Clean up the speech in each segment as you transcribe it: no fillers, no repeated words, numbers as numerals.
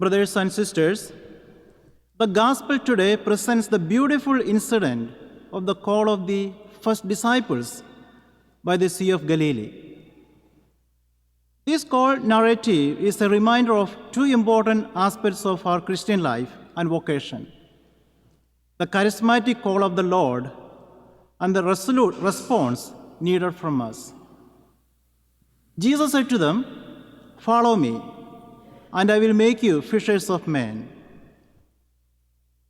Brothers and sisters, the Gospel today presents the beautiful incident of the call of the first disciples by the Sea of Galilee. This call narrative is a reminder of two important aspects of our Christian life and vocation: the charismatic call of the Lord and the resolute response needed from us. Jesus said to them, "Follow me, and I will make you fishers of men."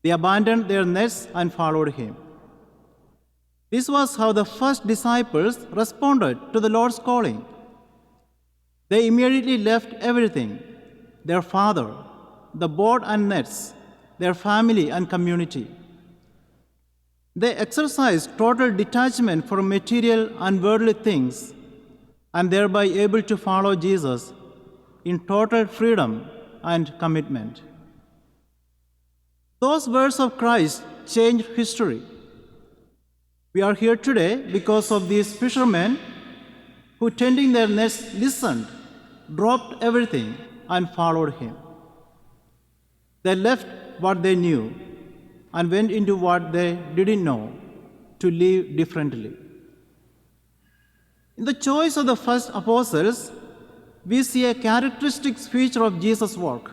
They abandoned their nets and followed him. This was how the first disciples responded to the Lord's calling. They immediately left everything: their father, the boat and nets, their family and community. They exercised total detachment from material and worldly things, and thereby able to follow Jesus in total freedom and commitment. Those words of Christ changed history. We are here today because of these fishermen who, tending their nets, listened, dropped everything, and followed him. They left what they knew and went into what they didn't know to live differently. In the choice of the first apostles, we see a characteristic feature of Jesus' work.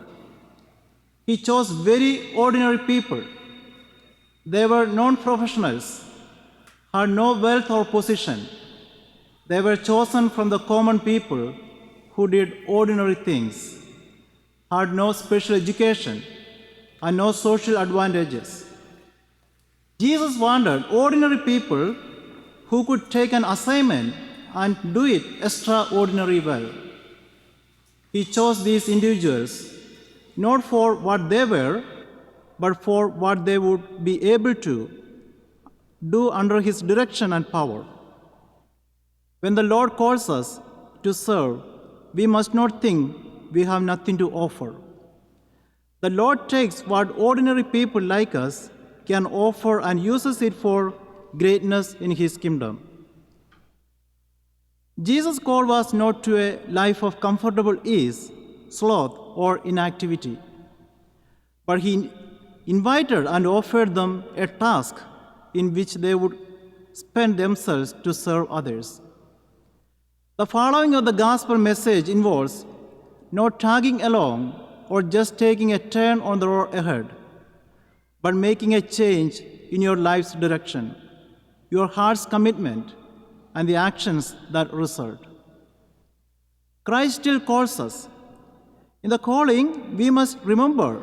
He chose very ordinary people. They were non-professionals, had no wealth or position. They were chosen from the common people who did ordinary things, had no special education, and no social advantages. Jesus wanted ordinary people who could take an assignment and do it extraordinarily well. He chose these individuals not for what they were, but for what they would be able to do under his direction and power. When the Lord calls us to serve, we must not think we have nothing to offer. The Lord takes what ordinary people like us can offer and uses it for greatness in his kingdom. Jesus' call was not to a life of comfortable ease, sloth, or inactivity, but he invited and offered them a task in which they would spend themselves to serve others. The following of the gospel message involves not tagging along or just taking a turn on the road ahead, but making a change in your life's direction, your heart's commitment, and the actions that result. Christ still calls us. In the calling, we must remember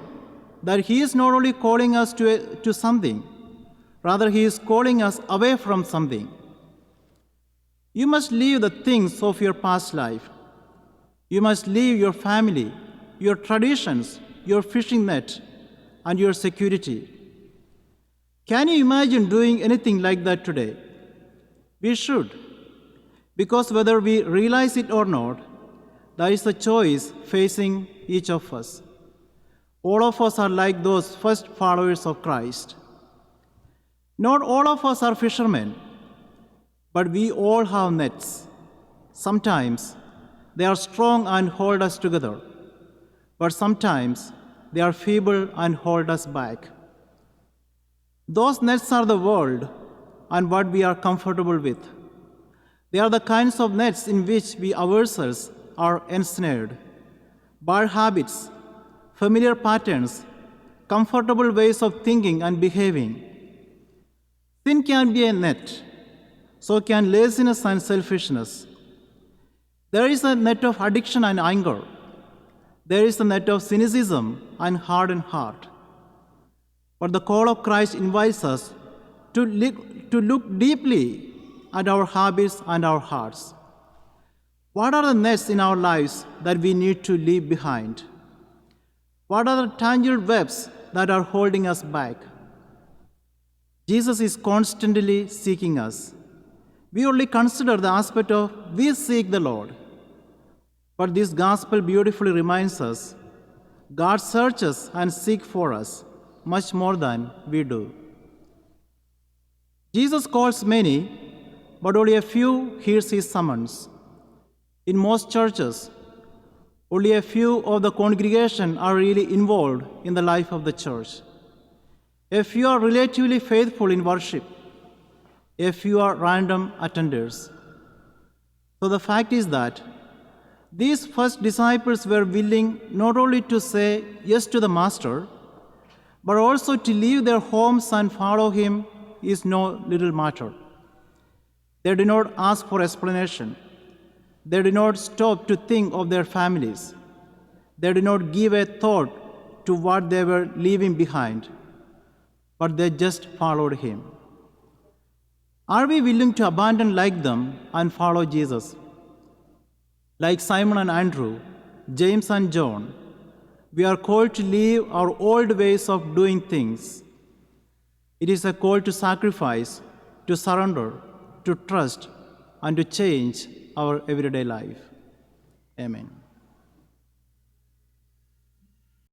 that he is not only calling us to something, rather he is calling us away from something. You must leave the things of your past life. You must leave your family, your traditions, your fishing net, and your security. Can you imagine doing anything like that today? We should, because whether we realize it or not, there is a choice facing each of us. All of us are like those first followers of Christ. Not all of us are fishermen, but we all have nets. Sometimes they are strong and hold us together, but sometimes they are feeble and hold us back. Those nets are the world and what we are comfortable with. They are the kinds of nets in which we ourselves are ensnared. Bad habits, familiar patterns, comfortable ways of thinking and behaving. Sin can be a net, so can laziness and selfishness. There is a net of addiction and anger. There is a net of cynicism and hardened heart. But the call of Christ invites us to look deeply at our habits and our hearts. What are the nets in our lives that we need to leave behind? What are the tangled webs that are holding us back? Jesus is constantly seeking us. We only consider the aspect of we seek the Lord. But this gospel beautifully reminds us God searches and seeks for us much more than we do. Jesus calls many, but only a few hears his summons. In most churches, Only a few of the congregation are really involved in the life of the church. A few are relatively faithful in worship. A few are random attenders. So the fact is that these first disciples were willing not only to say yes to the Master, but also to leave their homes and follow him is no little matter. They did not ask for explanation. They did not stop to think of their families. They did not give a thought to what they were leaving behind, but they just followed him. Are we willing to abandon like them and follow Jesus? Like Simon and Andrew, James and John, we are called to leave our old ways of doing things. It is a call to sacrifice, to surrender, to trust, and to change our everyday life. Amen.